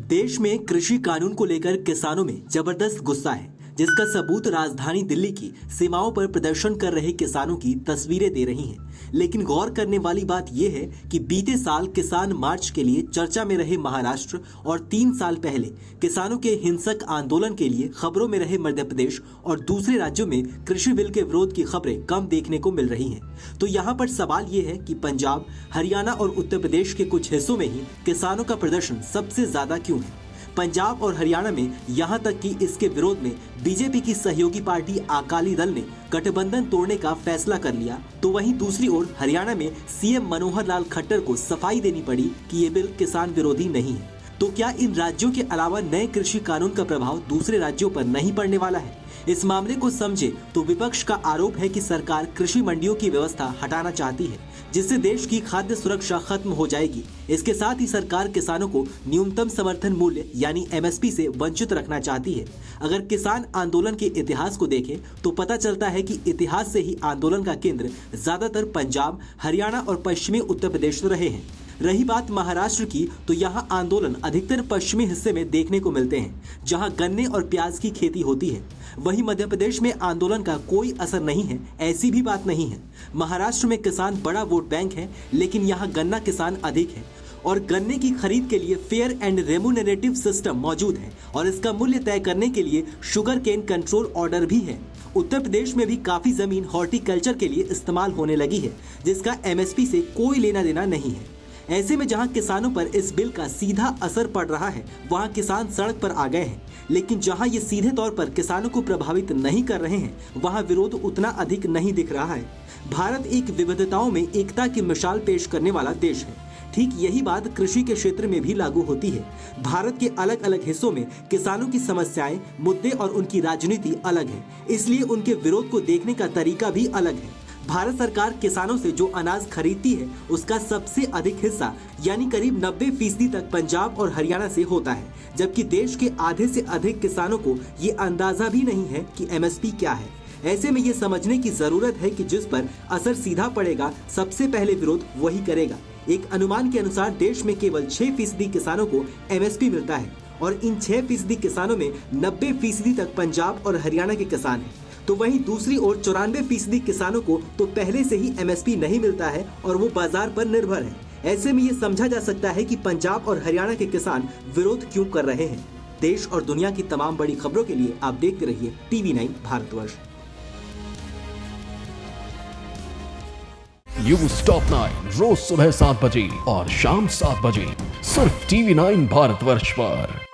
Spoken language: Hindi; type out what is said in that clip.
देश में कृषि कानून को लेकर किसानों में जबरदस्त गुस्सा है, जिसका सबूत राजधानी दिल्ली की सीमाओं पर प्रदर्शन कर रहे किसानों की तस्वीरें दे रही हैं। लेकिन गौर करने वाली बात यह है कि बीते साल किसान मार्च के लिए चर्चा में रहे महाराष्ट्र और 3 साल पहले किसानों के हिंसक आंदोलन के लिए खबरों में रहे मध्य प्रदेश और दूसरे राज्यों में कृषि बिल के विरोध की खबरें कम देखने को मिल रही हैं। तो यहाँ पर सवाल ये है कि पंजाब, हरियाणा और उत्तर प्रदेश के कुछ हिस्सों में ही किसानों का प्रदर्शन सबसे ज्यादा क्यों है। पंजाब और हरियाणा में यहां तक कि इसके विरोध में बीजेपी की सहयोगी पार्टी अकाली दल ने गठबंधन तोड़ने का फैसला कर लिया, तो वहीं दूसरी ओर हरियाणा में सीएम मनोहर लाल खट्टर को सफाई देनी पड़ी कि ये बिल किसान विरोधी नहीं है। तो क्या इन राज्यों के अलावा नए कृषि कानून का प्रभाव दूसरे राज्यों पर नहीं पड़ने वाला है? इस मामले को समझे तो विपक्ष का आरोप है कि सरकार कृषि मंडियों की व्यवस्था हटाना चाहती है, जिससे देश की खाद्य सुरक्षा खत्म हो जाएगी। इसके साथ ही सरकार किसानों को न्यूनतम समर्थन मूल्य यानी एमएसपी से वंचित रखना चाहती है। अगर किसान आंदोलन के इतिहास को देखें तो पता चलता है कि इतिहास से ही आंदोलन का केंद्र ज्यादातर पंजाब, हरियाणा और पश्चिमी उत्तर प्रदेश रहे हैं। रही बात महाराष्ट्र की, तो यहाँ आंदोलन अधिकतर पश्चिमी हिस्से में देखने को मिलते हैं, जहाँ गन्ने और प्याज की खेती होती है। वहीं मध्य प्रदेश में आंदोलन का कोई असर नहीं है, ऐसी भी बात नहीं है। महाराष्ट्र में किसान बड़ा वोट बैंक है, लेकिन यहाँ गन्ना किसान अधिक है और गन्ने की खरीद के लिए फेयर एंड रेम्यूनरेटिव सिस्टम मौजूद है और इसका मूल्य तय करने के लिए शुगर केन कंट्रोल ऑर्डर भी है। उत्तर प्रदेश में भी काफी जमीन हॉर्टिकल्चर के लिए इस्तेमाल होने लगी है, जिसका एमएसपी से कोई लेना देना नहीं है। ऐसे में जहां किसानों पर इस बिल का सीधा असर पड़ रहा है, वहां किसान सड़क पर आ गए हैं। लेकिन जहां ये सीधे तौर पर किसानों को प्रभावित नहीं कर रहे हैं, वहां विरोध उतना अधिक नहीं दिख रहा है। भारत एक विविधताओं में एकता की मिसाल पेश करने वाला देश है। ठीक यही बात कृषि के क्षेत्र में भी लागू होती है। भारत के अलग अलग हिस्सों में किसानों की समस्याएं, मुद्दे और उनकी राजनीति अलग है, इसलिए उनके विरोध को देखने का तरीका भी अलग है। भारत सरकार किसानों से जो अनाज खरीदती है, उसका सबसे अधिक हिस्सा यानी करीब 90% तक पंजाब और हरियाणा से होता है, जबकि देश के आधे से अधिक किसानों को ये अंदाजा भी नहीं है कि एमएसपी क्या है। ऐसे में ये समझने की जरूरत है कि जिस पर असर सीधा पड़ेगा, सबसे पहले विरोध वही करेगा। एक अनुमान के अनुसार देश में केवल 6% किसानों को एमएसपी मिलता है और इन 6% किसानों में 90% तक पंजाब और हरियाणा के किसान हैं। तो वहीं दूसरी ओर 94% किसानों को तो पहले से ही एमएसपी नहीं मिलता है और वो बाजार पर निर्भर है। ऐसे में ये समझा जा सकता है कि पंजाब और हरियाणा के किसान विरोध क्यों कर रहे हैं। देश और दुनिया की तमाम बड़ी खबरों के लिए आप देखते रहिए TV9 भारतवर्ष। न्यूज़ टॉप 9 रोज सुबह 7 बजे और शाम 7 बजे सिर्फ TV9 भारतवर्ष पर।